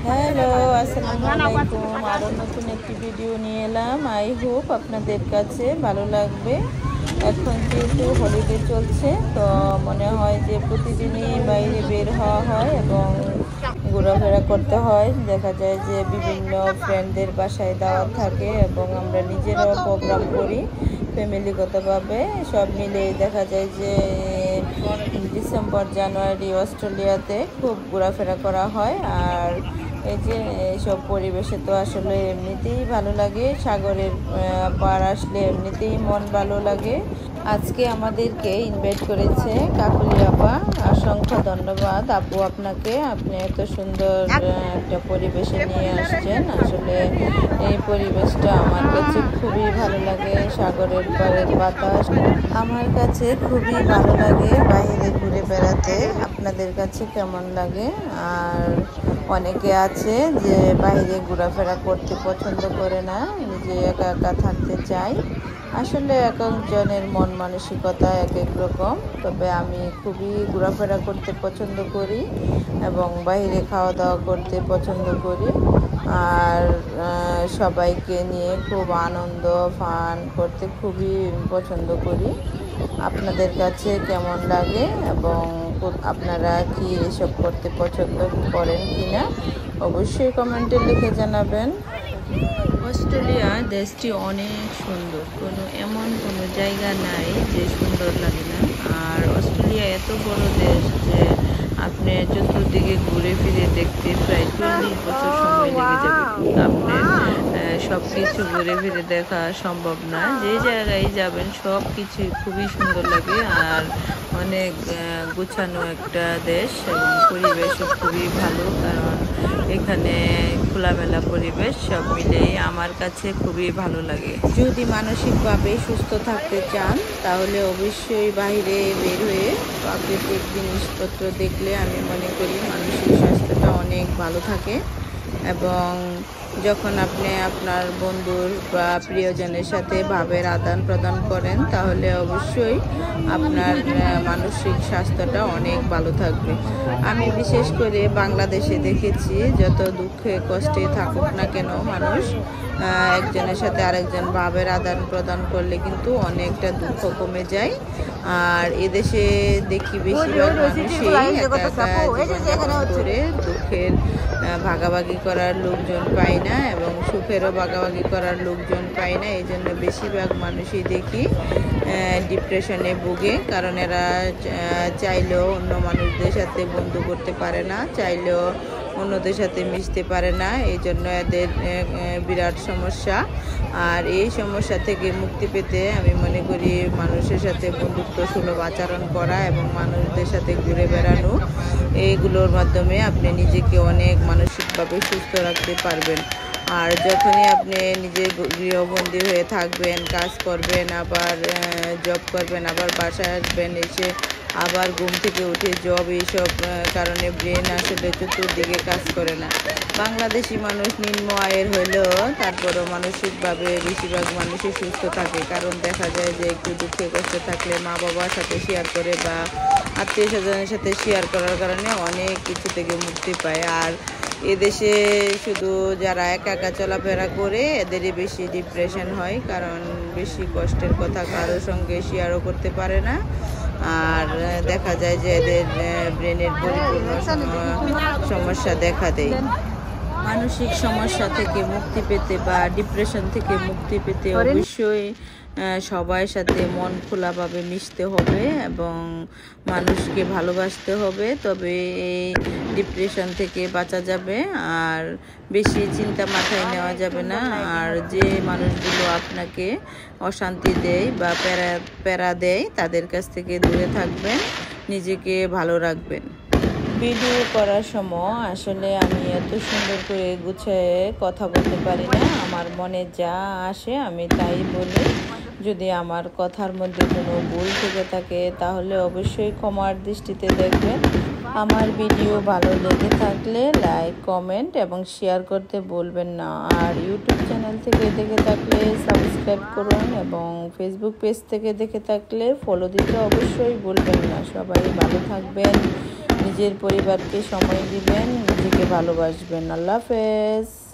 Hello, আসসালামু আলাইকুম। আরও নতুন একটি ভিডিও নিয়ে এলাম। আই হোপ আপনাদের কাছে ভালো লাগবে। এখন যেহেতু হলিডে চলছে, তো মনে হয় যে প্রতিদিনই বাইরে বের হওয়া হয় এবং ঘোরাফেরা করতে হয়। দেখা যায় যে বিভিন্ন ফ্রেন্ডদের বাসায় দাওয়াত থাকে এবং আমরা নিজেরাও প্রোগ্রাম করি ফ্যামিলিগতভাবে। সব মিলেই দেখা যায় যে ডিসেম্বর জানুয়ারি অস্ট্রেলিয়াতে খুব ঘোরাফেরা করা হয়। আর এই যে এইসব পরিবেশে তো আসলে এমনিতেই ভালো লাগে, সাগরের পাড় আসলে এমনিতেই মন ভালো লাগে। আজকে আমাদেরকে ইনভাইট করেছে কাকুলি আপা। অসংখ্য ধন্যবাদ আপু আপনাকে, আপনি এত সুন্দর একটা পরিবেশে নিয়ে আসছেন। আসলে এই পরিবেশটা আমার কাছে খুবই ভালো লাগে, সাগরের পাড়ের বাতাস আমার কাছে খুবই ভালো লাগে বাইরে ঘুরে বেড়াতে। আপনাদের কাছে কেমন লাগে? আর অনেকে আছে যে বাইরে ঘোরাফেরা করতে পছন্দ করে না, নিজে একা একা থাকতে চায়। আসলে এক একজনের মন মানসিকতা এক এক রকম। তবে আমি খুবই ঘোরাফেরা করতে পছন্দ করি এবং বাইরে খাওয়া দাওয়া করতে পছন্দ করি। আর সবাইকে নিয়ে খুব আনন্দ ফান করতে খুবই পছন্দ করি। আপনাদের কাছে কেমন লাগে এবং আপনারা কি এসব করতে পছন্দ করেন কিনা অবশ্যই কমেন্টে লিখে জানাবেন। অস্ট্রেলিয়া দেশটি অনেক সুন্দর, এমন কোনো জায়গা নাই যে সুন্দর লাগে না। আর অস্ট্রেলিয়া এত বড় দেশ যে আপনি চতুর্দিকে ঘুরে ফিরে দেখতে প্রায় 40 বছর সময় লেগে যাবে, কিন্তু আপনার সব কিছু ঘুরে ফিরে দেখা সম্ভব না। যে জায়গায় যাবেন সব কিছু খুবই সুন্দর লাগে আর অনেক গোছানো একটা দেশ এবং পরিবেশও খুবই ভালো, কারণ এখানে খোলামেলা পরিবেশ। সব মিলেই আমার কাছে খুবই ভালো লাগে। যদি মানসিকভাবে সুস্থ থাকতে চান তাহলে অবশ্যই বাইরে বের হয়ে প্রাকৃতিক জিনিসপত্র দেখলে আমি মনে করি মানসিক স্বাস্থ্যটা অনেক ভালো থাকে। এবং যখন আপনি আপনার বন্ধুর বা প্রিয়জনের সাথে ভাবের আদান প্রদান করেন তাহলে অবশ্যই আপনার মানসিক স্বাস্থ্যটা অনেক ভালো থাকবে। আমি বিশেষ করে বাংলাদেশে দেখেছি যত দুঃখে কষ্টে থাকুক না কেন মানুষ একজনের সাথে আরেকজন ভাবের আদান প্রদান করলে কিন্তু অনেকটা দুঃখ কমে যায়। আর এদেশে দেখি বেশিরভাগ মানুষই একা একা করে দুঃখের ভাগাভাগি করার লোকজন পায় না এবং সুখেরও ভাগাভাগি করার লোকজন পায় না। এই জন্য বেশিরভাগ মানুষই দেখি ডিপ্রেশনে ভোগে, কারণ এরা চাইলেও অন্য মানুষদের সাথে বন্ধু করতে পারে না, চাইলেও অন্যদের সাথে মিশতে পারে না। এই জন্য এদের বিরাট সমস্যা। আর এই সমস্যা থেকে মুক্তি পেতে আমি মনে করি মানুষের সাথে বন্ধুত্ব সুলভ আচরণ করা এবং মানুষদের সাথে ঘুরে বেড়ানো, এইগুলোর মাধ্যমে আপনি নিজেকে অনেক মানসিকভাবে সুস্থ রাখতে পারবেন। আর যখনই আপনি নিজে গৃহবন্দী হয়ে থাকবেন, কাজ করবেন, আবার জব করবেন, আবার বাসায় আসবেন, এসে আবার ঘুম থেকে উঠে জব, এইসব কারণে ব্রেন আসলে চতুর্দিকে কাজ করে না। বাংলাদেশি মানুষ নিম্ন আয়ের হলেও তারপরও মানসিকভাবে বেশিরভাগ মানুষই সুস্থ থাকে, কারণ দেখা যায় যে একটু দুঃখে কষ্ট থাকলে মা বাবার সাথে শেয়ার করে বা আত্মীয় স্বজনের সাথে শেয়ার করার কারণে অনেক কিছু থেকে মুক্তি পায়। আর এদেশে শুধু যারা একা একা চলাফেরা করে এদেরই বেশি ডিপ্রেশন হয়, কারণ বেশি কষ্টের কথা কারোর সঙ্গে শেয়ারও করতে পারে না। আর দেখা যায় যে এদের ব্রেনের পরিপূর্ণ সমস্যা দেখা দেয়। মানসিক সমস্যা থেকে মুক্তি পেতে বা ডিপ্রেশন থেকে মুক্তি পেতে অবশ্যই সবার সাথে মন খোলাভাবে মিশতে হবে এবং মানুষকে ভালোবাসতে হবে, তবে এই ডিপ্রেশন থেকে বাঁচা যাবে। আর বেশি চিন্তা মাথায় নেওয়া যাবে না। আর যে মানুষগুলো আপনাকে অশান্তি দেয় বা প্যারা দেয় তাদের কাছ থেকে দূরে থাকবেন, নিজেকে ভালো রাখবেন। ভিডিও করার সময় আসলে আমি এত সুন্দর করে গুছিয়ে কথা বলতে পারি না, আমার মনে যা আসে আমি তাই বলি। যদি আমার কথার মধ্যে কোনো ভুল থেকে থাকে তাহলে অবশ্যই ক্ষমার দৃষ্টিতে দেখবেন। আমার ভিডিও ভালো লেগে থাকলে লাইক কমেন্ট এবং শেয়ার করতে বলবেন না। আর ইউটিউব চ্যানেল থেকে দেখে থাকলে সাবস্ক্রাইব করুন এবং ফেসবুক পেজ থেকে দেখে থাকলে ফলো দিতে অবশ্যই বলবেন না। সবাই ভালো থাকবেন, নিজের পরিবারকে সময় দিবেন, নিজেকে ভালোবাসবেন। আল্লাহ হাফেজ।